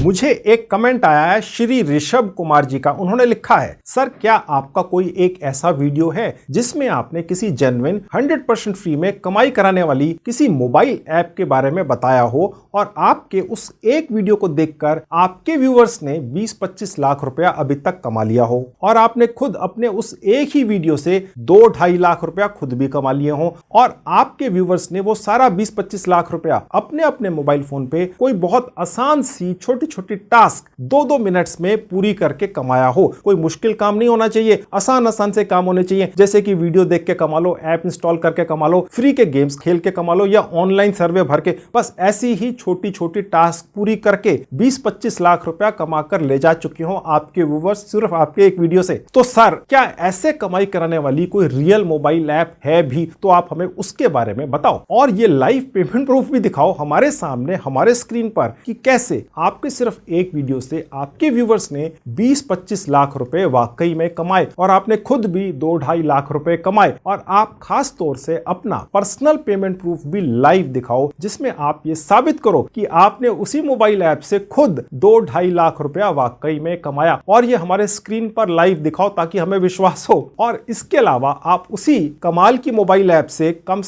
मुझे एक कमेंट आया है श्री ऋषभ कुमार जी का। उन्होंने लिखा है, सर क्या आपका कोई एक ऐसा वीडियो है जिसमें आपने किसी जेन्युइन 100% फ्री में कमाई कराने वाली किसी मोबाइल ऐप के बारे में बताया हो और आपके उस एक वीडियो को देखकर आपके व्यूअर्स ने 20-25 लाख रुपया अभी तक कमा लिया हो और आपने खुद अपने उस एक ही वीडियो से 2-2.5 लाख रुपया खुद भी कमा लिए हो और आपके व्यूअर्स ने वो सारा 20-25 लाख रुपया अपने अपने मोबाइल फोन पे कोई बहुत आसान सी छोटी छोटी टास्क 2-2 मिनट्स में पूरी करके कमाया हो। कोई मुश्किल काम नहीं होना चाहिए, आसान आसान से काम होने चाहिए, जैसे कि वीडियो देख के कमा लो, ऐप इंस्टॉल करके कमा लो, फ्री के गेम्स खेल के कमा लो या ऑनलाइन सर्वे भर के। बस ऐसी ही छोटी छोटी टास्क पूरी करके 20-25 लाख रुपया कमा कर ले जा चुके हो आपके व्यूअर्स सिर्फ आपके एक वीडियो से। तो सर क्या ऐसे कमाई कराने वाली कोई रियल मोबाइल ऐप है भी? तो आप हमें उसके बारे में बताओ और ये लाइव पेमेंट प्रूफ भी दिखाओ हमारे सामने हमारे स्क्रीन पर कि कैसे आपके सिर्फ एक वीडियो से आपके व्यूअर्स ने 20-25 लाख रुपए वाकई में कमाए और आपने खुद भी 2-2.5 लाख रुपए कमाए। और आप खास तौर से अपना पर्सनल पेमेंट प्रूफ भी लाइव दिखाओ जिसमें आप ये साबित करो कि आपने उसी मोबाइल ऐप से खुद 2-2.5 लाख रुपया वाकई में कमाया और ये हमारे स्क्रीन पर लाइव दिखाओ ताकि हमें विश्वास हो। और इसके अलावा आप उसी कमाल की मोबाइल ऐप से कम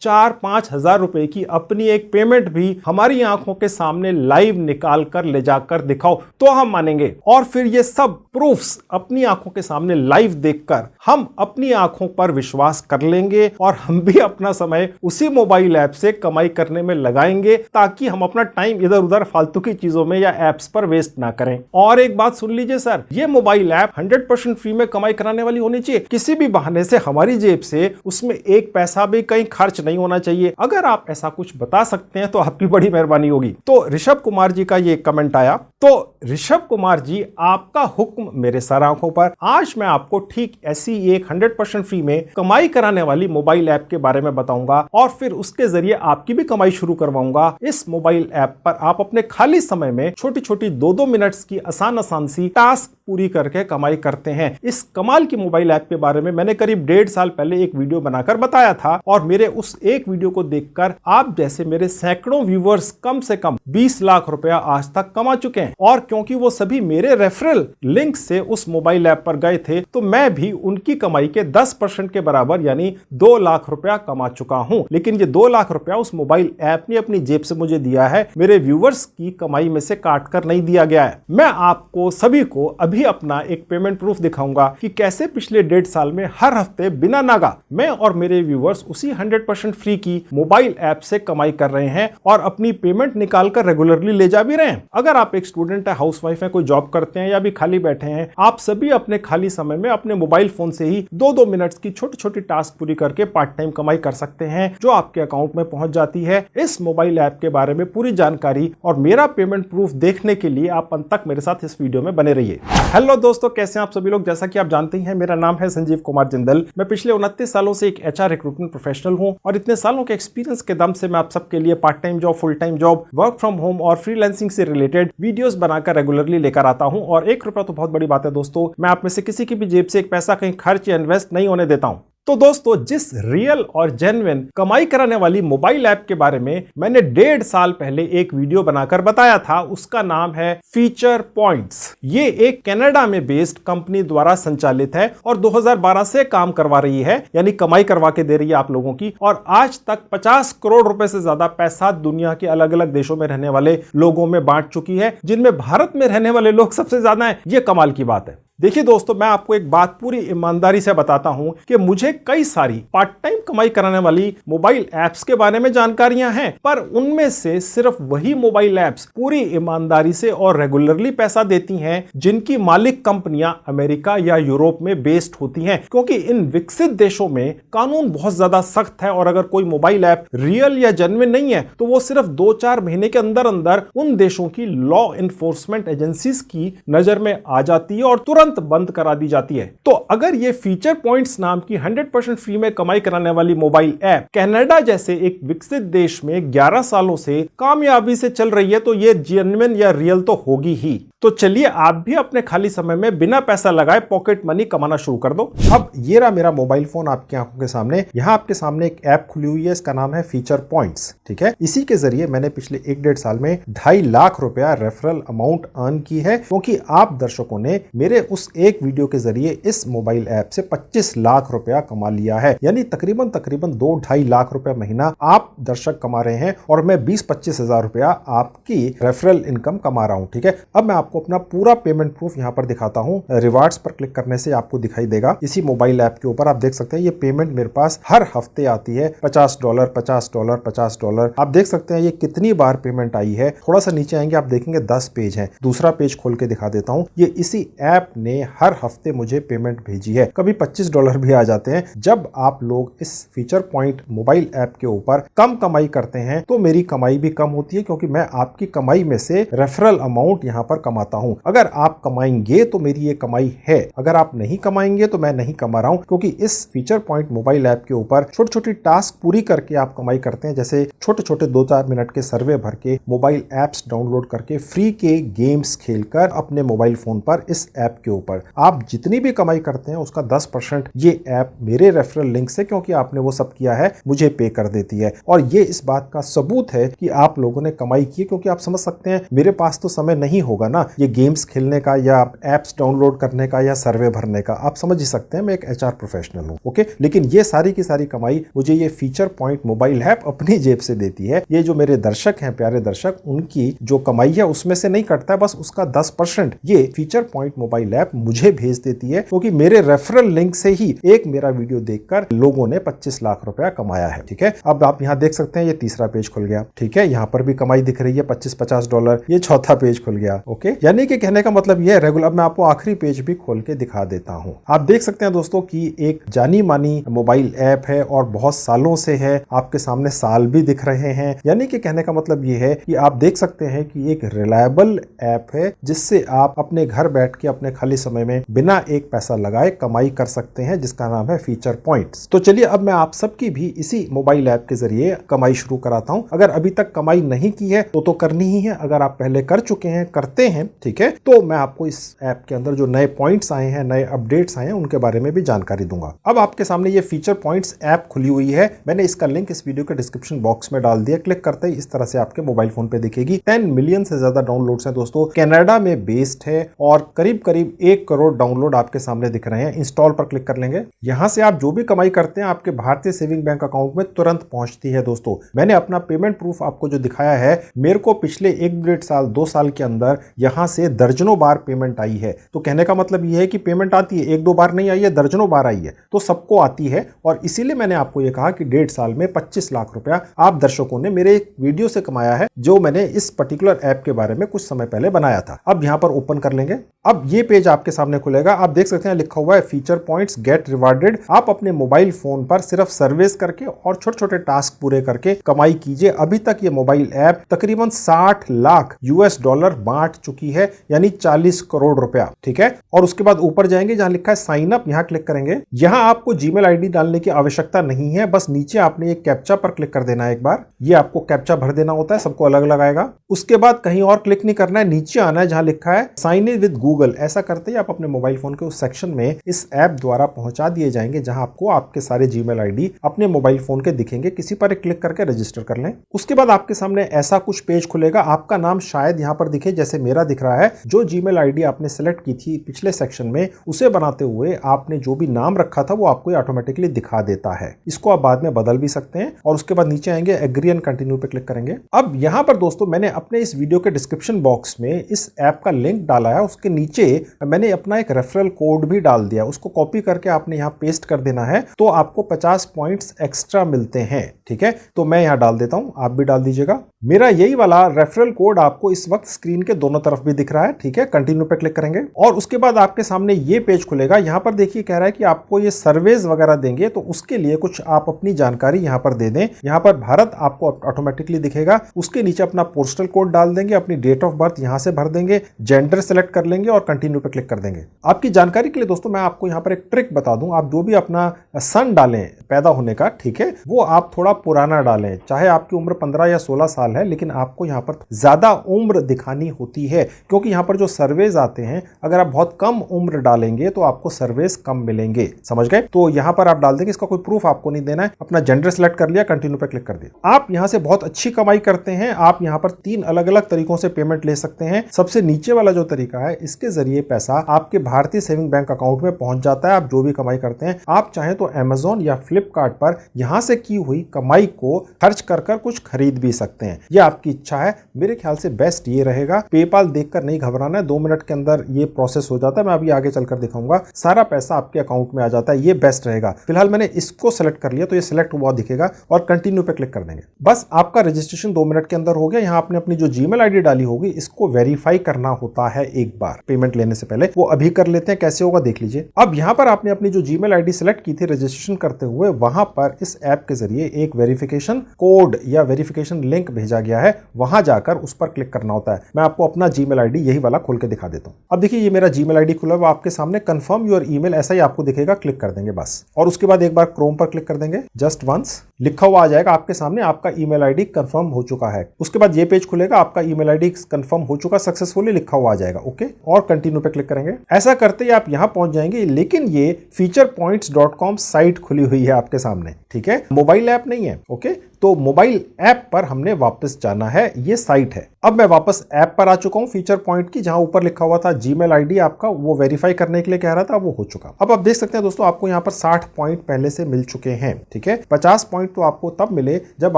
4-5 हजार रुपए की अपनी एक पेमेंट भी हमारी आंखों के सामने लाइव निकाल कर ले जाकर दिखाओ तो हम मानेंगे। और फिर ये सब प्रूफ्स अपनी आंखों के सामने लाइव देखकर हम अपनी आंखों पर विश्वास कर लेंगे और हम भी अपना समय उसी मोबाइल ऐप से कमाई करने में लगाएंगे ताकि हम अपना टाइम इधर उधर फालतू की चीजों में या एप्स पर वेस्ट ना करें। और एक बात सुन लीजिए सर, ये मोबाइल ऐप 100% फ्री में कमाई कराने वाली होनी चाहिए। किसी भी बहाने से हमारी जेब से उसमें एक पैसा भी कहीं खर्च नहीं होना चाहिए। अगर आप ऐसा कुछ बता सकते हैं तो आपकी बड़ी मेहरबानी होगी। तो ऋषभ कुमार जी का ये कमेंट आया। तो ऋषभ कुमार जी, आपका हुक्म मेरे सर आंखों पर। आज मैं आपको ठीक ऐसी एक 100% फ्री में कमाई कराने वाली मोबाइल ऐप के बारे में बताऊंगा और फिर उसके जरिए आपकी भी कमाई शुरू करवाऊंगा। इस मोबाइल ऐप पर आप अपने खाली समय में छोटी छोटी 2-2 मिनट्स की आसान सी टास्क पूरी करके कमाई करते हैं। इस कमाल की मोबाइल ऐप के बारे में मैंने करीब 1.5 साल पहले एक वीडियो बनाकर बताया था और मेरे उस एक वीडियो को देखकर आप जैसे मेरे सैकड़ों व्यूवर्स कम से कम 20 लाख रुपया आज तक कमा चुके हैं। और क्योंकि वो सभी मेरे रेफरल लिंक से उस मोबाइल ऐप पर गए थे तो मैं भी उनकी कमाई के 10% के बराबर यानी 2 लाख रुपया कमा चुका हूं। लेकिन ये 2 लाख रुपया उस मोबाइल ऐप ने अपनी जेब से मुझे दिया है, मेरे व्यूवर्स की कमाई में से काट कर नहीं दिया गया है। मैं आपको सभी को अभी अपना एक पेमेंट प्रूफ दिखाऊंगा कि कैसे पिछले 1.5 साल में हर हफ्ते बिना नागा मैं और मेरे व्यूवर्स उसी 100% फ्री की मोबाइल ऐप से कमाई कर रहे हैं और अपनी पेमेंट निकालकर रेगुलरली ले जा भी रहे हैं। अगर आप एक स्टूडेंट है, हाउसवाइफ है, कोई जॉब करते हैं या भी खाली बैठे हैं, आप सभी अपने खाली समय में अपने मोबाइल फोन से ही 2-2 मिनट्स की छोटी छोटी टास्क पूरी करके पार्ट टाइम कमाई कर सकते हैं जो आपके अकाउंट में पहुंच जाती है। इस मोबाइल ऐप के बारे में पूरी जानकारी और मेरा पेमेंट प्रूफ देखने के लिए आप अंत तक मेरे साथ इस वीडियो में बने रहिए। हेलो दोस्तों, कैसे हैं आप सभी लोग? जैसा कि आप जानते हैं मेरा नाम है संजीव कुमार जिंदल। मैं पिछले 29 सालों से एक एचआर रिक्रूटमेंट प्रोफेशनल हूं और इतने सालों के एक्सपीरियंस के दम से मैं आप सबके लिए part time job, full time job, work from home और फ्रीलांसिंग से रिलेटेड वीडियोस बनाकर रेगुलरली लेकर आता हूं। और 1 रुपया तो बहुत बड़ी बात है दोस्तों, मैं आप में से किसी की भी जेब से एक पैसा कहीं खर्च या इन्वेस्ट नहीं होने देता हूं। तो दोस्तों, जिस रियल और जेन्युइन कमाई कराने वाली मोबाइल ऐप के बारे में मैंने 1.5 साल पहले एक वीडियो बनाकर बताया था उसका नाम है फीचर पॉइंट्स। ये एक कनाडा में बेस्ड कंपनी द्वारा संचालित है और 2012 से काम करवा रही है, यानी कमाई करवा के दे रही है आप लोगों की। और आज तक 50 करोड़ रुपए से ज्यादा पैसा दुनिया के अलग अलग देशों में रहने वाले लोगों में बांट चुकी है, जिनमें भारत में रहने वाले लोग सबसे ज्यादा हैं। ये कमाल की बात है। देखिए दोस्तों, मैं आपको एक बात पूरी ईमानदारी से बताता हूं कि मुझे कई सारी पार्ट टाइम कमाई कराने वाली मोबाइल ऐप्स के बारे में जानकारियां हैं, पर उनमें से सिर्फ वही मोबाइल ऐप्स पूरी ईमानदारी से और रेगुलरली पैसा देती हैं जिनकी मालिक कंपनियां अमेरिका या यूरोप में बेस्ड होती हैं। क्योंकि इन विकसित देशों में कानून बहुत ज्यादा सख्त है और अगर कोई मोबाइल ऐप रियल या जेन्युइन नहीं है तो वो सिर्फ 2-4 महीने के अंदर अंदर उन देशों की लॉ एनफोर्समेंट एजेंसीज की नजर में आ जाती है और तुरंत बंद करा दी जाती है। तो अगर ये फीचर पॉइंट्स नाम की 100% फ्री में कमाई कराने वाली मोबाइल ऐप कनाडा जैसे एक विकसित देश में 11 सालों से कामयाबी से चल रही है तो ये जेन्युइन या रियल तो होगी ही। तो चलिए आप भी अपने खाली समय में बिना पैसा लगाए पॉकेट मनी कमाना शुरू कर दो। अब ये रहा मेरा मोबाइल फोन आपकी आंखों के सामने। यहाँ आपके सामने एक ऐप खुली हुई है, इसका नाम है फीचर पॉइंट्स। ठीक है, इसी के जरिए मैंने पिछले 1-1.5 साल में 2.5 लाख रुपया रेफरल अमाउंट अर्न की है, क्योंकि आप दर्शकों ने मेरे उस एक वीडियो के जरिए इस मोबाइल ऐप से 25 लाख रुपया कमा लिया है। यानी तकरीबन 2-2.5 लाख रुपया महीना आप दर्शक कमा रहे हैं और मैं 20-25 हजार रुपया आपकी रेफरल इनकम कमा रहा हूं। ठीक है, अब मैं आपको अपना पूरा पेमेंट प्रूफ यहां पर दिखाता हूं। रिवार्ड्स पर क्लिक करने से आपको दिखाई देगा इसी मोबाइल ऐप के ऊपर। आप देख सकते हैं ये पेमेंट मेरे पास हर हफ्ते आती है, $50, $50, $50। आप देख सकते हैं ये कितनी बार पेमेंट आई है। थोड़ा सा नीचे आएंगे, आप देखेंगे 10 पेज हैं। दूसरा पेज खोल के दिखा देता हूं। ये इसी ऐप ने हर हफ्ते मुझे पेमेंट भेजी है। कभी $25 भी आ जाते हैं। जब आप लोग इस फीचर पॉइंट मोबाइल ऐप के ऊपर कम कमाई करते हैं तो मेरी कमाई भी कम होती है, क्योंकि मैं आपकी कमाई में से रेफरल अमाउंट यहां पर कमाता हूं। अगर आप कमाएंगे तो मेरी ये कमाई है, अगर आप नहीं कमाएंगे तो मैं नहीं कमा रहा हूं, क्योंकि इस फीचर पॉइंट मोबाइल ऐप के ऊपर छोटी छोटी टास्क पूरी करके आप कमाई करते हैं। जैसे छोटे छोटे 2-4 मिनट के सर्वे भर के, मोबाइल ऐप्स डाउनलोड करके, फ्री के गेम्स खेलकर अपने मोबाइल फोन पर इस ऐप के ऊपर आप जितनी भी कमाई करते हैं उसका 10% ये ऐप मेरे रेफरल लिंक से, क्योंकि आपने वो सब किया है, मुझे पे कर देती है। और ये इस बात का सबूत है कि आप लोगों ने कमाई की, क्योंकि आप समझ सकते हैं मेरे पास तो समय नहीं होगा ना ये गेम्स खेलने का या एप्स डाउनलोड करने का या सर्वे भरने का। आप समझ ही सकते हैं मैं एक एचआर प्रोफेशनल हूं। ओके, लेकिन ये सारी की सारी कमाई मुझे ये फीचर पॉइंट मोबाइल ऐप अपनी जेब से देती है। ये जो मेरे दर्शक हैं, प्यारे दर्शक, उनकी जो कमाई है उसमें से नहीं कटता है, बस उसका 10% ये फीचर पॉइंट मोबाइल ऐप मुझे भेज देती है, क्योंकि मेरे रेफरल लिंक से ही एक मेरा वीडियो देखकर लोगों ने 25 लाख रुपया कमाया है। ठीक है, अब आप यहाँ देख सकते हैं ये तीसरा पेज खुल गया। ठीक है, यहाँ पर भी कमाई दिख रही है $25-50। ये चौथा पेज खुल गया। ओके, यानी कि कहने का मतलब ये है रेगुलर। अब मैं आपको आखिरी पेज भी खोल के दिखा देता हूं। आप देख सकते हैं दोस्तों कि एक जानी मानी मोबाइल ऐप है और बहुत सालों से है। आपके सामने साल भी दिख रहे हैं। यानी कि कहने का मतलब ये है कि आप देख सकते हैं कि एक रिलायबल ऐप है, जिससे आप अपने घर बैठ के अपने खाली समय में बिना एक पैसा लगाए कमाई कर सकते हैं, जिसका नाम है फीचर पॉइंट्स। तो चलिए अब मैं आप सबकी भी इसी मोबाइल ऐप के जरिए कमाई शुरू कराता हूं। अगर अभी तक कमाई नहीं की है तो करनी ही है। अगर आप पहले कर चुके हैं, करते हैं, ठीक है, तो मैं आपको इस ऐप के अंदर जो नए पॉइंट्स आए हैं, नए अपडेट्स आए हैं, उनके बारे में भी जानकारी दूंगा। अब आपके सामने ये फीचर पॉइंट्स ऐप खुली हुई है। मैंने इसका लिंक इस वीडियो के डिस्क्रिप्शन बॉक्स में डाल दिया। क्लिक करते ही इस तरह से आपके मोबाइल फोन पे दिखेगी। 10 मिलियन से ज्यादा डाउनलोड्स हैं दोस्तों। कनाडा में बेस्ड है और करीब करीब 1 करोड़ डाउनलोड आपके सामने दिख रहे हैं। इंस्टॉल पर क्लिक कर लेंगे। यहां से आप जो भी कमाई करते हैं आपके भारतीय सेविंग बैंक अकाउंट में तुरंत पहुंचती है दोस्तों। मैंने अपना पेमेंट प्रूफ आपको जो दिखाया है, मेरे को पिछले 1-1.5 साल 2 साल के अंदर यहां से दर्जनों बार पेमेंट आई है। तो कहने का मतलब यह है कि पेमेंट आती है, 1-2 बार नहीं आई है, दर्जनों बार आई है। तो सबको आती है और इसीलिए मैंने आपको यह कहा कि 1.5 साल में 25 लाख रुपया आप दर्शकों ने मेरे एक वीडियो से कमाया है, जो मैंने इस पर्टिकुलर ऐप के बारे में कुछ समय पहले बनाया था। अब यहां पर ओपन कर लेंगे। अब ये पेज आपके सामने खुलेगा। आप देख सकते हैं लिखा हुआ है फीचर पॉइंट्स गेट रिवार्डेड। आप अपने मोबाइल फोन पर सिर्फ सर्विस करके और छोटे छोटे टास्क पूरे करके कमाई कीजिए। अभी तक ये मोबाइल ऐप तकरीबन 60 लाख $US बांट चुकी है, यानी 40 करोड़ रुपया। ठीक है, और उसके बाद ऊपर जाएंगे जहां लिखा है साइन अप, यहां क्लिक करेंगे। यहां आपको जीमेल आईडी डालने की आवश्यकता नहीं है, बस नीचे आपने एक कैप्चा पर क्लिक कर देना है। एक बार ये आपको कैप्चा भर देना होता है, सबको अलग अलग आएगा। उसके बाद कहीं और क्लिक नहीं करना है, नीचे आना है जहां लिखा है साइन इन विद गूगल। ऐसा करते ही आप अपने मोबाइल फोन के उस सेक्शन में इस ऐप द्वारा पहुंचा दिए जाएंगे, जहां आपको आपके सारे जीमेल आईडी अपने मोबाइल फोन के दिखेंगे। किसी पर एक क्लिक करके रजिस्टर कर लें। उसके बाद आपके सामने ऐसा कुछ पेज खुलेगा। आपका नाम शायद यहां पर दिखे, जैसे मेरा दिख रहा है। जो जीमेल आईडी आपने सेलेक्ट की थी पिछले सेक्शन में, उसे बनाते हुए आपने जो भी नाम रखा था वो आपको ऑटोमेटिकली दिखा देता है। इसको आप बाद में बदल भी सकते हैं। और उसके बाद नीचे आएंगे एग्री एंड कंटिन्यू पे क्लिक करेंगे। अब यहां पर दोस्तों मैंने अपने इस वीडियो के डिस्क्रिप्शन बॉक्स में इस ऐप का लिंक डाला है। उसके नीचे मैंने अपना एक रेफरल कोड भी डाल दिया। उसको कॉपी करके आपने यहाँ पेस्ट कर देना है, तो आपको 50 पॉइंट्स एक्स्ट्रा मिलते हैं। ठीक है, तो मैं यहाँ डाल देता हूं, आप भी डाल दीजिएगा। मेरा यही वाला रेफरल कोड आपको इस वक्त स्क्रीन के दोनों तरफ भी दिख रहा है। ठीक है, कंटिन्यू पे क्लिक करेंगे और उसके बाद आपके सामने ये पेज खुलेगा। यहाँ पर देखिए कह रहा है कि आपको ये सर्वेज वगैरह देंगे, तो उसके लिए कुछ आप अपनी जानकारी यहाँ पर दे दें। यहाँ पर भारत आपको ऑटोमेटिकली दिखेगा। उसके नीचे अपना पोस्टल कोड डाल देंगे, अपनी डेट ऑफ बर्थ यहाँ से भर देंगे, जेंडर सेलेक्ट कर लेंगे और कंटिन्यू पे क्लिक कर देंगे। आपकी जानकारी के लिए दोस्तों मैं आपको यहाँ पर एक ट्रिक बता दूं। आप जो भी अपना सन डालें पैदा होने का, ठीक है, वो आप थोड़ा पुराना डालें। चाहे आपकी उम्र 15 या 16 साल है, लेकिन आपको यहाँ पर ज्यादा उम्र दिखानी होती है, क्योंकि यहाँ पर जो सर्वेज आते हैं, अगर आप बहुत कम उम्र डालेंगे तो आपको सर्वेज कम मिलेंगे, समझ गए। तो यहाँ पर आप डाल देंगे, इसका कोई प्रूफ आपको नहीं देना है, अपना जेंडर सेलेक्ट कर लिया, कंटिन्यू पे क्लिक कर दिया। आप यहाँ से बहुत अच्छी कमाई करते हैं। आप यहाँ पर 3 अलग अलग तरीकों से पेमेंट ले सकते हैं। सबसे नीचे वाला जो तरीका है, इसके जरिए पैसा आपके भारतीय सेविंग बैंक अकाउंट में पहुंच जाता है। आप जो भी कमाई करते हैं, आप चाहें तो अमेजॉन या फ्लिपकार्ट पर यहां से की हुई कमाई को खर्च कर कुछ खरीद भी सकते हैं। यह आपकी इच्छा है। मेरे ख्याल से बेस्ट ये रहेगा, पेपाल देखकर नहीं घबराना है, 2 मिनट के अंदर ये प्रोसेस हो जाता है। मैं अभी आगे चलकर दिखाऊंगा, सारा पैसा आपके अकाउंट में आ जाता है। ये बेस्ट रहेगा। फिलहाल मैंने इसको सेलेक्ट कर लिया, तो ये सिलेक्ट हुआ दिखेगा और कंटिन्यू पे क्लिक कर देंगे। बस आपका रजिस्ट्रेशन 2 मिनट के अंदर हो गया। यहाँ आपने अपनी जो जीमेल आईडी डाली होगी, इसको वेरीफाई करना होता है एक बार पेमेंट लेने से पहले। वो अभी कर लेते हैं, कैसे होगा देख लीजिए। अब यहाँ पर आपने अपनी जो जीमेल आईडी सेलेक्ट की थी रजिस्ट्रेशन करते हुए, वहां पर इस ऐप के जरिए एक वेरिफिकेशन कोड या वेरिफिकेशन लिंक भेजा गया है, वहां जाकर उस पर क्लिक करना होता है। मैं आपको अपना जीमेल आईडी यही वाला खोल के दिखा देता हूं। अब देखिए, ये मेरा जीमेल आईडी खुला हुआ आपके सामने। कंफर्म योर ईमेल ऐसा ही आपको दिखेगा, क्लिक कर देंगे बस। और उसके बाद एक बार क्रोम पर क्लिक कर देंगे, जस्ट वंस लिखा हुआ आ जाएगा आपके सामने, आपका ईमेल आईडी कंफर्म हो चुका है। उसके बाद ये पेज खुलेगा, आपका ईमेल आईडी कंफर्म हो चुका, सक्सेसफुली लिखा हुआ आ जाएगा, ओके। और कंटिन्यू पे क्लिक करेंगे। ऐसा करते ही आप यहां पहुंच जाएंगे, लेकिन ये featurepoints.com साइट खुली हुई है आपके सामने, ठीक है। मोबाइल ऐप नहीं है, ओके। तो मोबाइल ऐप पर हमने वापस जाना है, ये साइट है। अब मैं वापस ऐप पर आ चुका हूं फीचर पॉइंट की, जहां ऊपर लिखा हुआ था जीमेल आईडी आपका, वो वेरीफाई करने के लिए कह रहा था, वो हो चुका। अब आप देख सकते हैं दोस्तों, आपको यहां पर 60 पॉइंट पहले से मिल चुके हैं, ठीक है। 50 पॉइंट तो आपको तब मिले जब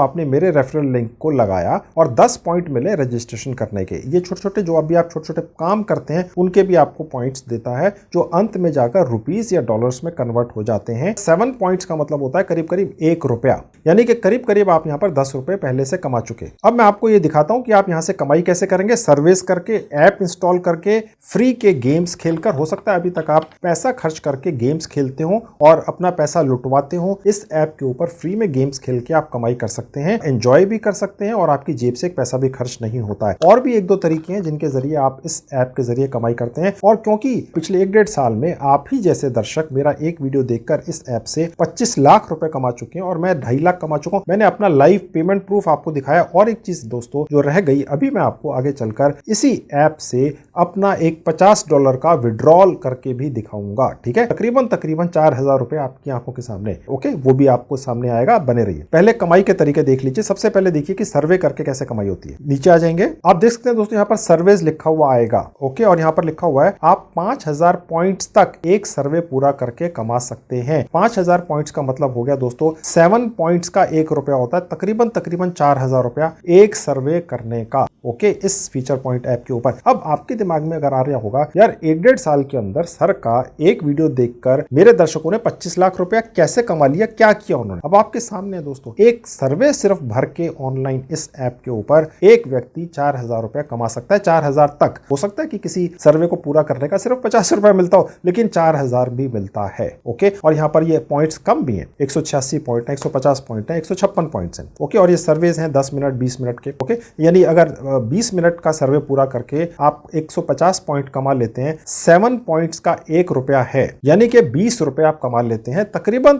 आपने मेरे रेफरल लिंक को लगाया, और 10 पॉइंट मिले रजिस्ट्रेशन करने के। ये छोटे छोटे जो अभी आप छोटे छोटे काम करते हैं, उनके भी आपको पॉइंट्स देता है, जो अंत में जाकर रुपीस या डॉलर्स में कन्वर्ट हो जाते हैं। 7 पॉइंट्स का मतलब होता है करीब करीब 1 रुपया, यानी कि करीब करीब आप यहाँ पर 10 रुपए पहले से कमा चुके। अब मैं आपको ये दिखाता हूं कि आप यहां से कमाई कैसे करेंगे। सर्विस करके, ऐप इंस्टॉल करके, फ्री के गेम्स खेलकर। हो सकता है अभी तक आप पैसा खर्च करके गेम्स खेलते हो और अपना पैसा लुटवाते हो। इस ऐप के ऊपर फ्री में गेम्स खेल के आप कमाई कर सकते हैं, एंजॉय भी कर सकते हैं, और आपकी जेब से पैसा भी खर्च नहीं होता है। और भी 1-2 तरीके हैं जिनके जरिए आप इस ऐप के जरिए कमाई करते हैं। और क्योंकि पिछले 1-1.5 साल में आप ही जैसे दर्शक मेरा एक वीडियो देखकर इस ऐप से 25 लाख रुपए कमा चुके हैं, और मैं 2.5 लाख कमा चुका हूं। मैंने अपना लाइव पेमेंट प्रूफ आपको दिखाया। और एक चीज दोस्तों जो रह गई, अभी मैं आपको आगे चलकर इसी ऐप से अपना एक $50 का विड्रॉल करके भी दिखाऊंगा, ठीक है। तकरीबन 4000 रुपए आपकी आंखों के सामने, ओके। वो भी आपको सामने आएगा, बने रहिए। पहले कमाई के तरीके देख लीजिए। सबसे पहले देखिए कि सर्वे करके कैसे कमाई होती है। नीचे आ जाएंगे, आप देख सकते हैं दोस्तों, यहाँ पर सर्वेज लिखा हुआ आएगा, ओके। और यहाँ पर लिखा हुआ है आप 5000 पॉइंट्स तक एक सर्वे पूरा करके कमा सकते हैं। 5000 पॉइंट्स का मतलब हो गया दोस्तों 7 पॉइंट्स का 1 रुपया होता है, तकरीबन 4000 रुपया एक सर्वे करने का, ओके, इस फीचर पॉइंट ऐप के ऊपर। अब आपके दिमाग में अगर आ रहा होगा, यार 1-1.5 साल के अंदर सर का एक वीडियो देखकर मेरे दर्शकों ने 25 लाख रुपया कैसे कमा लिया, क्या किया उन्होंने। अब आपके सामने है दोस्तों, एक सर्वे सिर्फ भर के ऑनलाइन इस ऐप के ऊपर एक व्यक्ति 4000 रुपया कमा सकता है। 4000 तक हो सकता है कि किसी सर्वे को पूरा करने का सिर्फ 50 रुपया मिलता हो, लेकिन 4000 भी मिलता है, ओके। और यहाँ पर ये पॉइंट्स कम भी है, 186 पॉइंट है, 150 पॉइंट है, 156 पॉइंट्स हैं, ओके। और ये सर्वेज हैं 10 मिनट 20 मिनट के, ओके। यानी अगर 20 मिनट का सर्वे पूरा करके आप 150 पॉइंट कमा लेते हैं, 7 पॉइंट्स का 1 रुपया है, यानी कि 20 रुपए आप कमा लेते हैं तकरीबन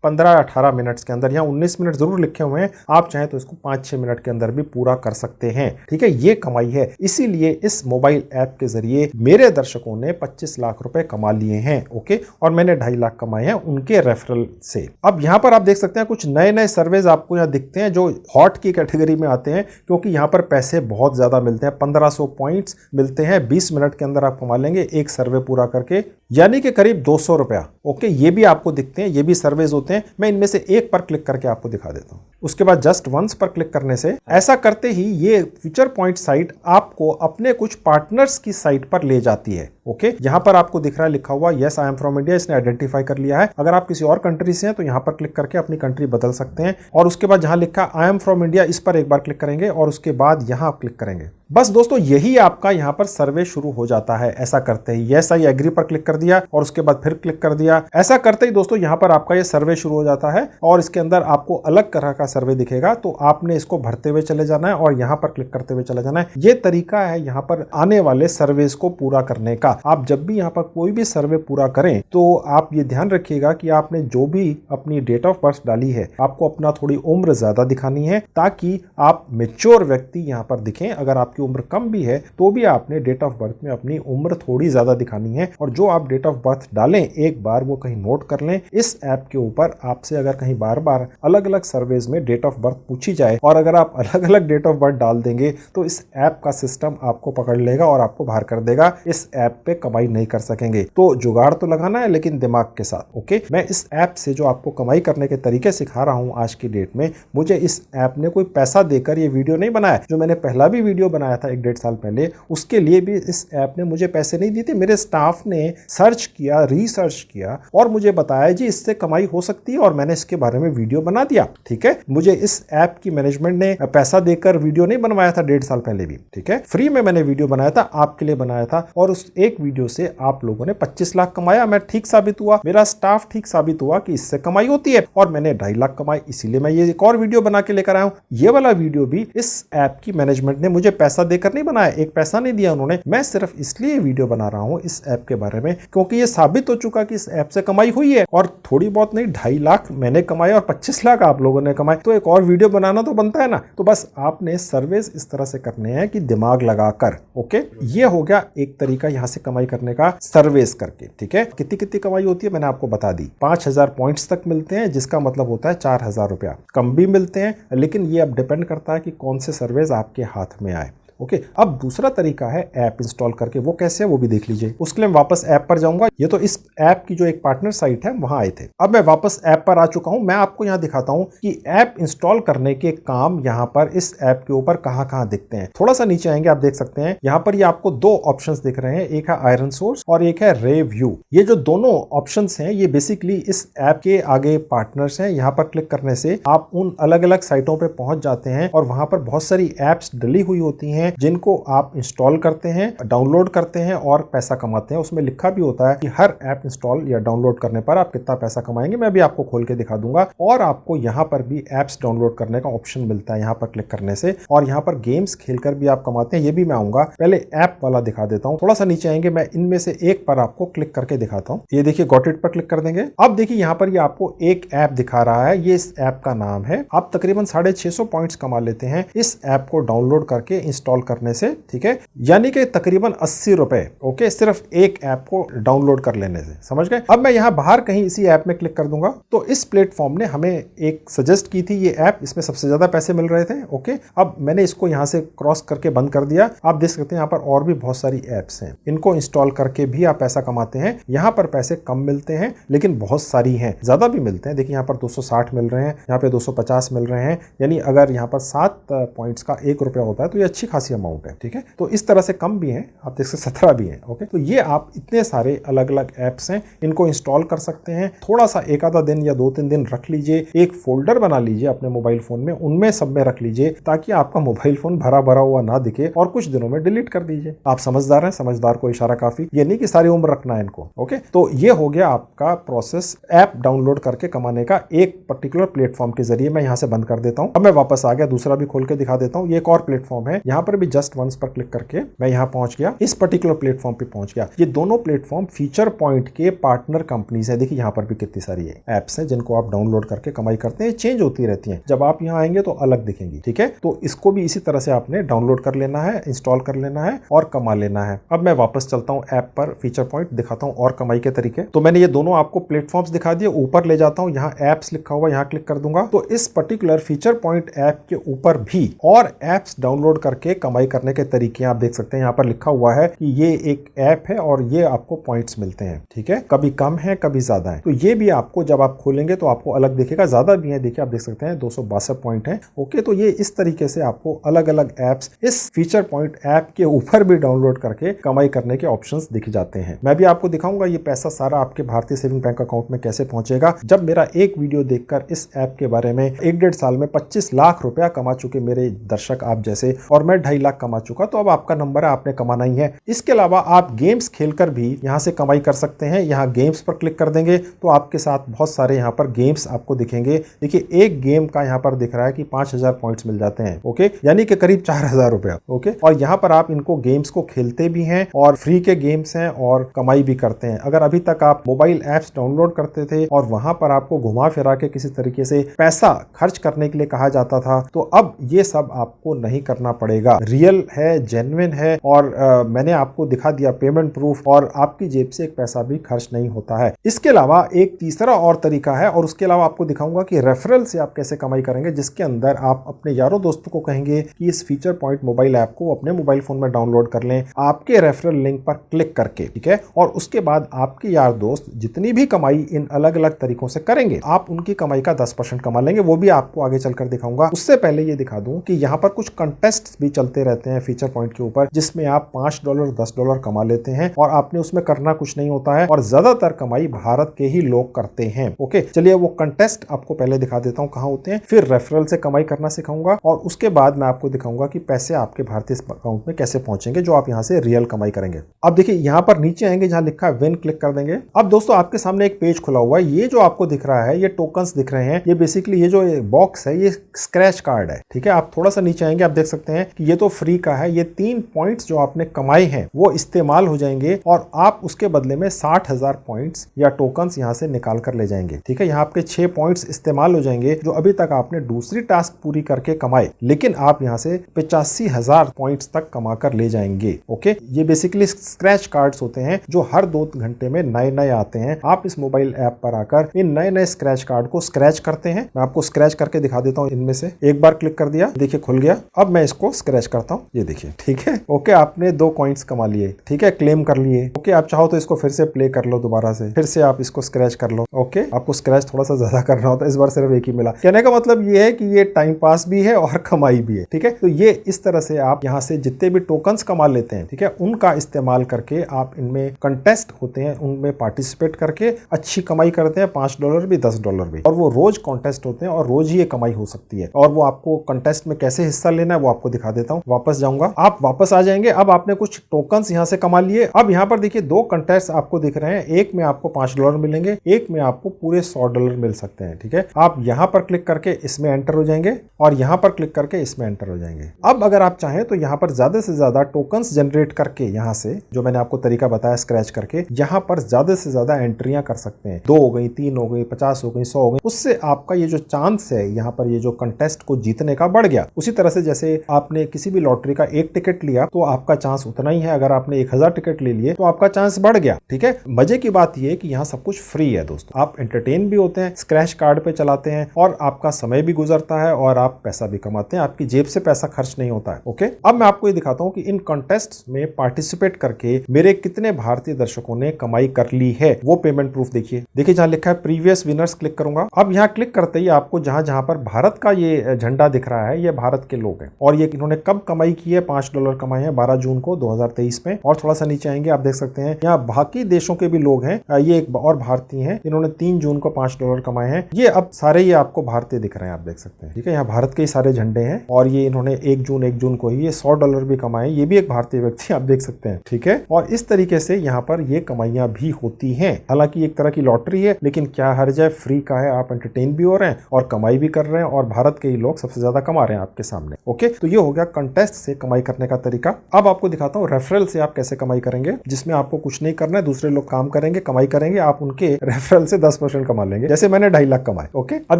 15-18 मिनट्स के अंदर। यहाँ 19 मिनट जरूर लिखे हुए हैं, आप चाहें तो इसको 5-6 मिनट के अंदर भी पूरा कर सकते हैं, ठीक है। ये कमाई है, इसीलिए इस मोबाइल ऐप के जरिए मेरे दर्शकों ने 25 लाख रुपए कमा लिए हैं, ओके। और मैंने 2.5 लाख कमाए हैं उनके रेफरल से। अब यहाँ पर आप देख सकते हैं कुछ नए नए सर्वेज आपको यहाँ दिखते हैं, जो हॉट की कैटेगरी में आते हैं, क्योंकि यहाँ पर पैसे बहुत ज्यादा मिलते हैं। 1500 पॉइंट्स मिलते हैं, 20 मिनट के अंदर आप कमा लेंगे एक सर्वे पूरा करके, यानी कि करीब 200 रुपया, ओके। ये भी आपको दिखते हैं, ये भी सर्वेज होते हैं। मैं इनमें से एक पर क्लिक करके आपको दिखा देता हूं। उसके बाद जस्ट वंस पर क्लिक करने से, ऐसा करते ही ये फीचर पॉइंट साइट आपको अपने कुछ पार्टनर्स की साइट पर ले जाती है, ओके। यहां पर आपको दिख रहा है लिखा हुआ yes I am from India, इसने आइडेंटिफाई कर लिया है। अगर आप किसी और कंट्री से हैं तो यहां पर क्लिक करके अपनी कंट्री बदल सकते हैं। और उसके बाद जहां लिखा आई एम फ्रॉम इंडिया, इस पर एक बार क्लिक करेंगे और उसके बाद यहां आप क्लिक करेंगे। बस दोस्तों, यही आपका यहां पर सर्वे शुरू हो जाता है। ऐसा करते ही यस आई एग्री पर क्लिक कर दिया और उसके बाद फिर क्लिक कर दिया। ऐसा करते ही दोस्तों यहां पर आपका ये सर्वे शुरू हो जाता है, और इसके अंदर आपको अलग तरह का सर्वे दिखेगा, तो आपने इसको भरते हुए चले जाना है और यहां पर क्लिक करते हुए चले जाना है। ये तरीका है यहां पर आने वाले सर्वेस को पूरा करने का। आप जब भी यहां पर कोई भी सर्वे पूरा करें तो आप ये ध्यान रखिएगा कि आपने जो भी अपनी डेट ऑफ बर्थ डाली है, आपको अपना थोड़ी उम्र ज्यादा दिखानी है, ताकि आप मेच्योर व्यक्ति यहां पर दिखें। अगर आपके आपकी उम्र कम भी है तो भी आपने डेट ऑफ बर्थ में अपनी उम्र थोड़ी ज्यादा दिखानी है, और जो आप डेट ऑफ बर्थ डालें एक बार वो कहीं नोट कर लें। इस ऐप के ऊपर आपसे अगर कहीं बार बार अलग अलग सर्वेज में डेट ऑफ बर्थ पूछी जाए और अगर आप अलग अलग डेट ऑफ बर्थ डाल देंगे तो इस ऐप का सिस्टम आपको पकड़ लेगा और आपको बाहर कर देगा। इस ऐप पे कमाई नहीं कर सकेंगे। तो जुगाड़ तो लगाना है लेकिन दिमाग के साथ। ओके, मैं इस ऐप से जो आपको कमाई करने के तरीके सिखा रहा हूं आज की डेट में, मुझे इस ऐप ने कोई पैसा देकर ये वीडियो नहीं बनाया। जो मैंने पहला भी वीडियो बनाया था 1-1.5 साल पहले, उसके लिए भी इस ऐप ने मुझे पैसे नहीं दिए थे। मेरे स्टाफ ने सर्च किया, रिसर्च किया और मुझे बताया जी इससे कमाई हो सकती है और मैंने इसके बारे में वीडियो बना दिया। ठीक है, मुझे इस ऐप की मैनेजमेंट ने पैसा देकर वीडियो नहीं बनवाया था 1.5 साल पहले भी। ठीक है, फ्री में मैंने वीडियो बनाया था, आपके लिए बनाया था और उस एक वीडियो से आप लोगों ने 25 लाख कमाया। मैं ठीक साबित हुआ, मेरा स्टाफ ठीक साबित हुआ कि इससे कमाई होती है और मैंने 2.5 लाख कमाई। इसीलिए मैं ये एक और वीडियो बना के लेकर आया हूं। ये वाला वीडियो भी इस ऐप की मैनेजमेंट ने मुझे पैसा देकर नहीं बनाया, एक पैसा नहीं दिया उन्होंने। मैं सिर्फ इसलिए वीडियो बना रहा हूं इस ऐप के बारे में क्योंकि ये साबित हो चुका कि इस ऐप से कमाई हुई है और थोड़ी बहुत नहीं, 2.5 लाख मैंने कमाए और 25 लाख आप लोगों ने कमाए। तो एक और वीडियो बनाना तो बनता है ना। तो बस आपने सर्वेस इस तरह से करने हैं कि दिमाग लगाकर। ओके, ये हो गया एक तरीका यहां से कमाई करने का, सर्वेस करके। ठीक है, कितनी कितनी कमाई होती है मैंने आपको बता दी। 5000 पॉइंट्स तक मिलते हैं, जिसका मतलब होता है 4000 रुपया। कम भी मिलते हैं, लेकिन ये अब डिपेंड करता है कि कौन से सर्वेस आपके हाथ में आए। ओके, अब दूसरा तरीका है ऐप इंस्टॉल करके। वो कैसे है वो भी देख लीजिए। उसके लिए मैं वापस ऐप पर जाऊंगा। ये तो इस ऐप की जो एक पार्टनर साइट है वहां आए थे। अब मैं वापस ऐप पर आ चुका हूं। मैं आपको यहां दिखाता हूं कि ऐप इंस्टॉल करने के काम यहां पर इस ऐप के ऊपर कहां दिखते हैं। थोड़ा सा नीचे आएंगे, आप देख सकते हैं यहां पर ये आपको दो ऑप्शंस दिख रहे हैं, एक है आयरन सोर्स और एक है रे व्यू। ये जो दोनों ऑप्शंस हैं ये बेसिकली इस ऐप के आगे पार्टनर्स हैं। यहां पर क्लिक करने से आप उन अलग अलग साइटों पर पहुंच जाते हैं और वहां पर बहुत सारी एप्स डली हुई होती हैं जिनको आप इंस्टॉल करते हैं, डाउनलोड करते हैं और पैसा कमाते हैं। उसमें लिखा भी होता है कि हर ऐप इंस्टॉल या डाउनलोड करने पर आप कितना पैसा कमाएंगे। मैं भी आपको खोल के दिखा दूंगा और आपको यहां पर भी एप्स डाउनलोड करने का ऑप्शन मिलता है यहां पर क्लिक करने से, और यहां पर गेम्स खेलकर भी आप कमाते हैं। ये भी मैं आऊंगा, पहले ऐप वाला दिखा देता हूं। थोड़ा सा नीचे आएंगे, मैं इनमें से एक पर आपको क्लिक करके दिखाता हूं। ये देखिए, गॉट इट पर क्लिक कर देंगे। अब देखिए यहां पर ये आपको एक ऐप दिखा रहा है, ये इस ऐप का नाम है। आप तकरीबन 650 पॉइंट्स कमा लेते हैं इस ऐप को डाउनलोड करके इंस्टॉल करने से। ठीक है, यानी कि तकरीबन 80 रुपए। ओके, सिर्फ एक ऐप को डाउनलोड कर लेने से, समझ गए। अब मैं यहां बाहर कहीं इसी ऐप में क्लिक कर दूंगा तो इस प्लेटफॉर्म ने हमें एक सजेस्ट की थी ये ऐप, इसमें सबसे ज्यादा पैसे मिल रहे थे। ओके, अब मैंने इसको यहां से क्रॉस करके बंद कर दिया। आप देख सकते हैं यहां पर और भी बहुत सारी एप्स हैं, इनको इंस्टॉल करके भी आप पैसा कमाते हैं। यहां पर पैसे कम मिलते हैं लेकिन बहुत सारी हैं, ज्यादा भी मिलते हैं। देखिए यहां पर 260 मिल रहे हैं, यहाँ पे 250 मिल रहे हैं, यानी अगर यहाँ पर 7 पॉइंट्स का 1 रुपया होता है तो ये अच्छी खासी अमाउंट है। ठीक है, तो इस तरह से कम भी हैं, आप देख सकते 17 भी हैं। ओके, तो ये आप इतने सारे अलग अलग ऐप्स हैं, इनको इंस्टॉल कर सकते हैं। थोड़ा सा एक आधा दिन या 2-3 दिन रख लीजिए, एक फोल्डर बना लीजिए अपने मोबाइल फोन में, उनमें सब में रख लीजिए ताकि आपका मोबाइल फोन भरा भरा हुआ ना दिखे और कुछ दिनों में डिलीट कर दीजिए। आप समझदार हैं, समझदार को इशारा काफी। ये नहीं कि सारी उम्र रखना है इनको। ओके, तो ये हो गया आपका प्रोसेस ऐप डाउनलोड करके कमाने का एक पर्टिकुलर प्लेटफॉर्म के जरिए। मैं यहां से बंद कर देता हूं। अब मैं वापस आ गया, दूसरा भी खोल के दिखा देता हूं। ये एक और प्लेटफॉर्म है, यहां पर भी जस्ट वंस पर क्लिक करके मैं यहां पहुंच गया, इस पर्टिकुलर प्लेटफॉर्म पे पहुंच गया। ये दोनों प्लेटफॉर्म फीचर पॉइंट के पार्टनर कंपनीज है। देखिए यहां पर भी कितनी सारी एप्स हैं जिनको आप डाउनलोड करके कमाई करते हैं, चेंज होती रहती हैं। जब आप यहां आएंगे तो अलग दिखेंगी। ठीक है, तो इसको भी इसी तरह से आपने डाउनलोड कर लेना है, इंस्टॉल कर लेना है और कमा लेना है। अब मैं वापस चलता हूं ऐप पर, फीचर पॉइंट दिखाता हूं और कमाई के तरीके। तो मैंने ये दोनों आपको प्लेटफॉर्म्स दिखा दिए, ऊपर ले जाता हूं, यहाँ एप्स लिखा हुआ, यहाँ क्लिक कर दूंगा तो इस पर्टिकुलर फीचर पॉइंट ऐप के ऊपर भी और एप्स डाउनलोड करके कमाई करने के तरीके आप देख सकते हैं। यहाँ पर लिखा हुआ है कि ये एक ऐप है और ये आपको पॉइंट्स मिलते हैं। ठीक है, कभी कम है कभी ज्यादा है, तो ये भी आपको जब आप खोलेंगे तो आपको अलग दिखेगा। ज्यादा भी है, देखिए आप देख सकते हैं 262 पॉइंट है। ओके, तो ये इस तरीके से आपको अलग अलग एप्स इस फीचर पॉइंट ऐप के ऊपर भी डाउनलोड करके कमाई करने के ऑप्शंस दिख जाते हैं। मैं भी आपको दिखाऊंगा ये पैसा सारा आपके भारतीय सेविंग बैंक अकाउंट में कैसे पहुंचेगा। जब मेरा एक वीडियो देखकर इस ऐप के बारे में 1-1.5 साल में 25 लाख रुपया कमा चुके मेरे दर्शक आप जैसे, और मैं 2.5 लाख कमा चुका, तो अब आपका नंबर है, आपने कमाना ही है। इसके अलावा आप गेम्स खेलकर भी यहां से कमाई कर सकते हैं। यहाँ गेम्स पर क्लिक कर देंगे तो आपके साथ बहुत सारे यहाँ पर गेम्स आपको दिखेंगे। देखिए एक गेम का यहाँ पर दिख रहा है कि 5000 पॉइंट्स मिल जाते हैं। ओके, यानी कि करीब 4000 रुपया। ओके, और यहाँ पर आप इनको गेम्स को खेलते भी हैं और फ्री के गेम्स हैं और कमाई भी करते हैं। अगर अभी तक आप मोबाइल एप्स डाउनलोड करते थे और वहां पर आपको घुमा फिरा के किसी तरीके से पैसा खर्च करने के लिए कहा जाता था, तो अब ये सब आपको नहीं करना पड़ेगा। रियल है, जेन्युइन है और मैंने आपको दिखा दिया पेमेंट प्रूफ और आपकी जेब से एक पैसा भी खर्च नहीं होता है। इसके अलावा एक तीसरा और तरीका है और उसके अलावा आपको दिखाऊंगा कि रेफरल से आप कैसे कमाई करेंगे, जिसके अंदर आप अपने यारों दोस्तों को कहेंगे कि इस फीचर पॉइंट मोबाइल ऐप को अपने मोबाइल फोन में डाउनलोड कर लें आपके रेफरल लिंक पर क्लिक करके, ठीक है। और उसके बाद आपके यार दोस्त जितनी भी कमाई इन अलग अलग तरीकों से करेंगे आप उनकी कमाई का 10% कमा लेंगे। वो भी आपको आगे चलकर दिखाऊंगा। उससे पहले ये दिखा दूं कि यहाँ पर कुछ कंटेस्ट भी चलते रहते हैं फीचर पॉइंट के ऊपर, जिसमें आप $5 $10 कमा लेते हैं और आपने उसमें करना कुछ नहीं होता है और ज्यादातर कमाई भारत के ही लोग करते हैं। ओके, चलिए वो कंटेस्ट आपको पहले दिखा देता हूँ कहाँ होते हैं, फिर रेफरल से कमाई करना सिखाऊंगा और उसके बाद मैं आपको दिखाऊंगा कि पैसे आपके भारतीय अकाउंट में कैसे पहुंचेंगे जो आप यहाँ से रियल कमाई करेंगे। अब देखिए यहाँ पर नीचे आएंगे जहाँ लिखा है विन, क्लिक कर देंगे। अब दोस्तों आपके सामने एक पेज खुला हुआ है। ये जो आपको दिख रहा है ये टोकन्स दिख रहे हैं। ये बेसिकली ये जो बॉक्स है ये स्क्रैच कार्ड है, ठीक है। आप थोड़ा सा नीचे आएंगे आप देख सकते हैं कि ये तो फ्री का है। ये 3 पॉइंट्स जो आपने कमाए हैं वो इस्तेमाल हो जाएंगे और आप उसके बदले में 60,000 पॉइंट्स या टोकन्स यहाँ से निकाल कर ले जाएंगे, ठीक है। यहाँ आपके 6 पॉइंट्स इस्तेमाल हो जाएंगे जो अभी तक आपने दूसरी टास्क पूरी करके कमाए, लेकिन आप यहाँ से 85,000 पॉइंट्स तक कमा कर ले जाएंगे। ओके, ये बेसिकली स्क्रैच कार्ड्स होते हैं जो हर 2 घंटे में नए नए आते हैं। आप इस मोबाइल ऐप पर आकर इन नए नए स्क्रैच कार्ड को स्क्रैच करते हैं। मैं आपको स्क्रैच करके दिखा देता हूँ। इनमें से एक बार क्लिक कर दिया, देखिए खुल गया। अब मैं इसको स्क्रैच करता हूँ, ये देखिए, ठीक है। ओके, आपने 2 कॉइन्स कमा लिए, ठीक है, क्लेम कर लिए। ओके, आप चाहो तो इसको फिर से प्ले कर लो, दोबारा से फिर से आप इसको स्क्रैच कर लो। ओके, आपको स्क्रैच थोड़ा सा ज्यादा करना होता है, इस बार सिर्फ एक ही मिला। कहने का मतलब ये है कि ये टाइम पास भी है और कमाई भी है, ठीक है। तो ये इस तरह से आप यहाँ से जितने भी टोकन्स कमा लेते हैं, ठीक है, उनका इस्तेमाल करके आप इनमें कंटेस्ट होते हैं उनमें पार्टिसिपेट करके अच्छी कमाई करते हैं। $5 भी $10 भी, और वो रोज कॉन्टेस्ट होते हैं और रोज ही ये कमाई हो सकती है। और वो आपको कंटेस्ट में कैसे हिस्सा लेना है वो आपको दिखा देता हूँ। वापस जाऊंगा, आप वापस आ जाएंगे। अब आपने कुछ टोकन्स यहाँ से कमा लिए। अब यहाँ पर देखिए 2 कंटेस्ट आपको दिख रहे हैं। एक में आपको $5 मिलेंगे, एक में आपको पूरे $100 मिल सकते हैं, ठीक है। आप यहाँ पर क्लिक करके इसमें एंटर हो जाएंगे और यहाँ पर क्लिक करके इसमें एंटर हो जाएंगे। अब अगर आप चाहें तो यहाँ पर ज्यादा से ज्यादा टोकन्स जनरेट करके यहाँ से जो मैंने आपको तरीका बताया स्क्रैच करके, यहाँ पर ज्यादा से ज्यादा एंट्रियां कर सकते हैं। 2 हो गई, 3 हो गई, 50 हो गई, 100 हो गई। उससे आपका ये जो चांस है यहाँ पर ये जो कंटेस्ट को जीतने का बढ़ गया। उसी तरह से जैसे आपने किसी भी लॉटरी का 1 टिकट लिया तो आपका चांस उतना ही है। अगर आपने 1000 टिकट ले लिए तो आपका चांस बढ़ गया, ठीक है। मजे की बात यह है कि यहाँ सब कुछ फ्री है दोस्तों। आप एंटरटेन भी होते हैं, स्क्रैच कार्ड पे चलाते हैं और आपका समय भी गुजरता है और आप पैसा भी कमाते हैं। आपकी जेब से पैसा खर्च नहीं होता है। ओके, अब मैं आपको ये दिखाता हूँ कि इन कंटेस्ट में पार्टिसिपेट करके मेरे कितने भारतीय दर्शकों ने कमाई कर ली है। वो पेमेंट प्रूफ देखिए, जहां लिखा है प्रीवियस विनर्स, क्लिक करूंगा। अब यहाँ क्लिक करते ही आपको जहां जहां पर भारत का ये झंडा दिख रहा है ये भारत के लोग हैं और ये इन्होंने कब कमाई की है। $5 कमाए हैं 12 जून को 2023 में। और थोड़ा सा नीचे आएंगे आप देख सकते हैं यहाँ बाकी देशों के भी लोग हैं। ये एक और भारतीय हैं, इन्होंने 3 जून को $5 कमाए हैं। ये अब सारे ये आपको भारतीय दिख रहे हैं, आप देख सकते हैं, ठीक है। यहाँ भारत के ही सारे झंडे हैं और ये इन्होंने 1 जून को ही ये $100 भी कमाए। ये भी एक भारतीय व्यक्ति आप देख सकते हैं, ठीक है। और इस तरीके से यहाँ पर ये कमाइयां भी होती हैं। हालांकि एक तरह की लॉटरी है, लेकिन क्या हर्ज है, फ्री का है। आप एंटरटेन भी हो रहे हैं और कमाई भी कर रहे हैं और भारत के ही लोग सबसे ज्यादा कमा रहे हैं आपके सामने। ओके, तो ये हो गया कंटेस्ट से कमाई करने का तरीका। अब आपको दिखाता हूँ रेफरल से आप कैसे कमाई करेंगे, जिसमें आपको कुछ नहीं करना है, दूसरे लोग काम करेंगे, कमाई करेंगे, आप उनके रेफरल से 10% कमा लेंगे। जैसे मैंने 2.5 लाख कमाए। ओके, अब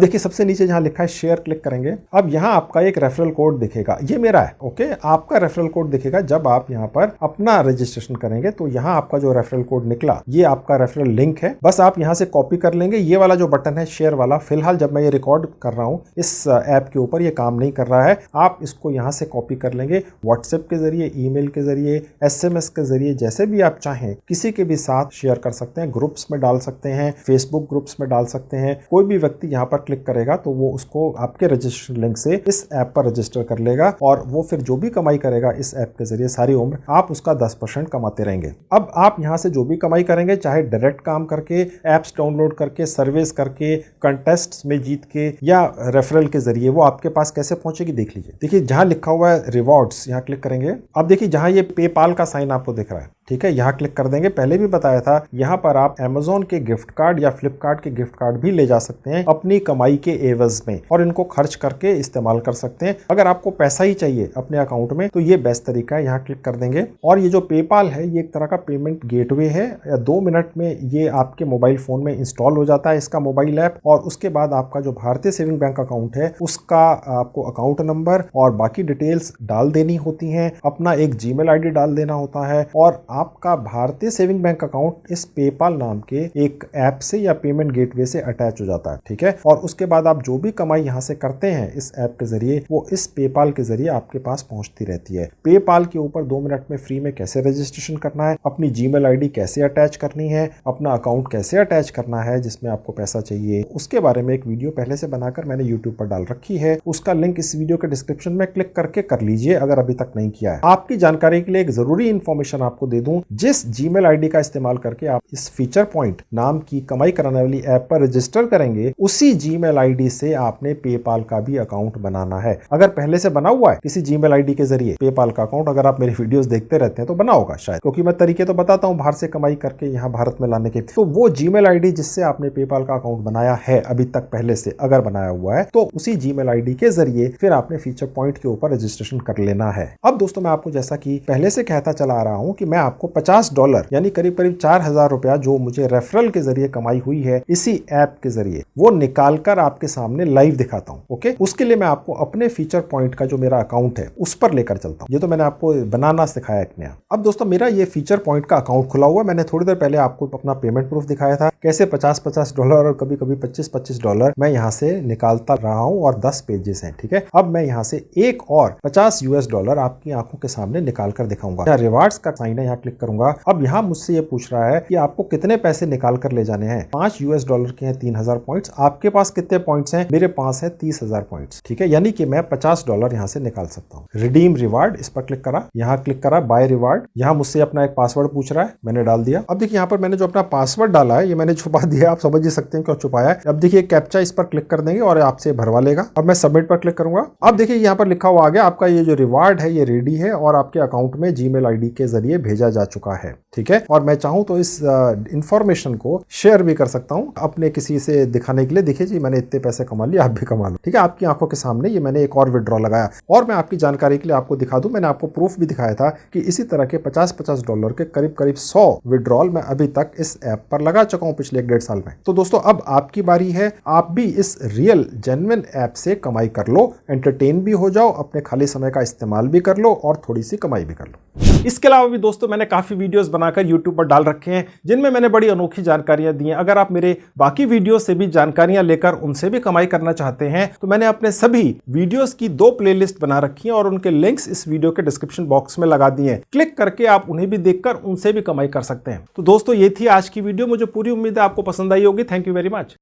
देखिए सबसे नीचे जहां लिखा है शेयर, क्लिक करेंगे। अब यहाँ आपका एक रेफरल कोड दिखेगा, ये मेरा है। ओके, आपका रेफरल कोड दिखेगा जब आप यहाँ पर अपना रजिस्ट्रेशन करेंगे। तो यहाँ आपका जो रेफरल कोड निकला ये आपका रेफरल लिंक है। बस आप यहाँ से कॉपी कर लेंगे। ये वाला जो बटन है शेयर वाला, फिलहाल जब मैं ये रिकॉर्ड कर रहा हूँ इस ऐप के ऊपर ये काम नहीं कर रहा है। आप इसको यहाँ से कॉपी कर लेंगे, व्हाट्सएप के जरिए, ईमेल के जरिए, SMS के जरिए, जैसे भी आप चाहें किसी के भी साथ शेयर कर सकते हैं। ग्रुप्स में डाल सकते हैं, फेसबुक ग्रुप्स में डाल सकते हैं। कोई भी व्यक्ति यहाँ पर क्लिक करेगा तो वो उसको आपके रजिस्ट्रेशन लिंक से इस ऐप पर रजिस्टर कर लेगा और वो फिर जो भी कमाई करेगा इस ऐप के जरिए सारी उम्र आप उसका 10% कमाते रहेंगे। अब आप यहाँ से जो भी कमाई करेंगे, चाहे डायरेक्ट काम करके, एप्स डाउनलोड करके, सर्विस करके, कंटेस्ट में जीत के या रेफरल के जरिए, वो आपके पास कैसे पहुंचेगी देख लीजिए। देखिए जहां लिखा हुआ है रिवॉर्ड्स, यहाँ क्लिक करेंगे। अब देखिए जहां ये पेपाल का साइन आपको दिख रहा है, ठीक है, यहाँ क्लिक कर देंगे। पहले भी बताया था, यहाँ पर आप Amazon के गिफ्ट कार्ड या फ्लिपकार्ट के गिफ्ट कार्ड भी ले जा सकते हैं अपनी कमाई के एवज में और इनको खर्च करके इस्तेमाल कर सकते हैं। अगर आपको पैसा ही चाहिए अपने अकाउंट में तो ये बेस्ट तरीका है, यहाँ क्लिक कर देंगे। और ये जो पेपाल है ये एक तरह का पेमेंट गेटवे है, 2 मिनट में ये आपके मोबाइल फोन में इंस्टॉल हो जाता है इसका मोबाइल ऐप। और उसके बाद आपका जो भारतीय सेविंग बैंक अकाउंट है उसका आपको अकाउंट नंबर और बाकी डिटेल्स डाल देनी होती हैं, अपना एक जीमेल आईडी डाल देना होता है और आपका भारतीय सेविंग बैंक अकाउंट इस पेपाल नाम के एक ऐप से या पेमेंट गेटवे से अटैच हो जाता है। ठीक है, और उसके बाद आप जो भी कमाई यहाँ से करते हैं इस ऐप के जरिए वो इस पेपाल के जरिए आपके पास पहुंचती रहती है। पेपाल के ऊपर 2 मिनट में फ्री में कैसे रजिस्ट्रेशन करना है, अपनी जीमेल आईडी कैसे अटैच करनी है, अपना अकाउंट कैसे अटैच करना है जिसमें आपको पैसा चाहिए, उसके बारे में एक वीडियो पहले से बनाकर मैंने यूट्यूब पर डाल रखी है। उसका लिंक इस वीडियो के डिस्क्रिप्शन में क्लिक करके कर लीजिए अगर अभी तक नहीं किया है। आपकी जानकारी के लिए एक जरूरी इंफॉर्मेशन आपको दे दूं, जिस जीमेल आईडी का इस्तेमाल करके आप इस फीचर पॉइंट नाम की कमाई कराने वाली ऐप पर रजिस्टर करेंगे, उसी जीमेल आईडी से आपने पेपाल का भी अकाउंट बनाना है। अगर पहले से बना हुआ है किसी जीमेल आईडी के जरिए पेपाल का अकाउंट, अगर आप मेरे वीडियोस देखते रहते हैं तो बना होगा शायद, क्योंकि मैं तरीके तो बताता हूं बाहर से कमाई करके यहाँ भारत में लाने के। तो वो जीमेल आईडी जिससे आपने पेपाल का अकाउंट बनाया है अभी तक पहले से अगर बनाया हुआ है तो उसी जीमेल आईडी के जरिए फिर आपने फीचर पॉइंट के ऊपर रजिस्ट्रेशन कर लेना है। अब दोस्तों मैं आपको जैसा कि पहले से कहता चला आ रहा हूं कि मैं आपको $50 यानी करीब करीब 4000 रुपया जो मुझे रेफरल के जरिए कमाई हुई है इसी ऐप के जरिए वो निकालकर आपके सामने लाइव दिखाता हूं। ओके, उसके लिए मैं आपको अपने फीचर पॉइंट का जो मेरा अकाउंट है उस पर लेकर चलता हूं। ये तो मैंने आपको बनाना सिखाया एक नया। अब दोस्तों मेरा ये फीचर पॉइंट का अकाउंट खुला हुआ है। मैंने थोड़ी देर पहले आपको अपना पेमेंट प्रूफ दिखाया था कैसे $50 और कभी कभी $25 मैं यहाँ से निकालता रहा हूँ और 10 पेजेस हैं। ठीक है, अब मैं यहाँ से एक और $50 आपकी आंखों के सामने निकाल कर दिखाऊंगा। रिवार्ड्स का साइन है, यहाँ क्लिक करूंगा। अब यहाँ मुझसे ये पूछ रहा है कि आपको कितने पैसे निकाल कर ले जाने हैं। $5 के हैं 3000 पॉइंट्स। आपके पास कितने पॉइंट्स हैं? मेरे पास है 30,000 पॉइंट्स। ठीक है, यानी कि मैं $50 यहाँ से निकाल सकता हूँ। रिडीम रिवार्ड, इस पर क्लिक करा, यहाँ क्लिक करा बाय रिवार्ड। यहाँ मुझसे अपना एक पासवर्ड पूछ रहा है, मैंने डाल दिया। अब देखिए यहाँ पर मैंने जो अपना पासवर्ड डाला है ये मैंने छुपा दिया, आप समझ ही सकते हैं क्यों छुपाया है। अब देखिए कैप्चा, इस पर क्लिक कर देंगे और आपसे भरवा लेगा। अब मैं सबमिट पर क्लिक करूंगा। अब देखिए यहाँ पर लिखा हुआ आ गया आपका ये जो रिवार्ड है ये रेडी है और आपके अकाउंट में जीमेल आईडी के जरिए भेजा जा चुका है। ठीक है, और मैं चाहूं तो इस इंफॉर्मेशन को शेयर भी कर सकता हूं अपने किसी से दिखाने के लिए। देखिए जी मैंने इतने पैसे कमा लिए, आप भी कमा लो। ठीक है, आपकी आंखों के सामने ये मैंने एक और विड्रॉ लगाया। और मैं आपकी जानकारी के लिए आपको दिखा दूं, मैंने आपको प्रूफ भी दिखाया था कि इसी तरह के $50 के करीब करीब 100 विड्रॉल मैं अभी तक इस ऐप पर लगा चुका हूं पिछले 1.5 साल में। तो दोस्तों अब आपकी बारी है, आप भी इस रियल जेन्युइन ऐप से कमाई कर लो, एंटरटेन भी हो जाओ, अपने खाली समय का इस्तेमाल भी कर लो और थोड़ी सी कमाई भी कर लो। इसके अलावा भी दोस्तों मैंने काफी वीडियोस बनाकर YouTube पर डाल रखे हैं जिनमें मैंने बड़ी अनोखी जानकारियां दी हैं। अगर आप मेरे बाकी वीडियो से भी जानकारियां लेकर उनसे भी कमाई करना चाहते हैं तो मैंने अपने सभी वीडियोस की 2 प्लेलिस्ट बना रखी हैं और उनके लिंक्स इस वीडियो के डिस्क्रिप्शन बॉक्स में लगा दिए हैं। क्लिक करके आप उन्हें भी देखकर उनसे भी कमाई कर सकते हैं। तो दोस्तों ये थी आज की वीडियो, मुझे पूरी उम्मीद है आपको पसंद आई होगी। Thank you very much.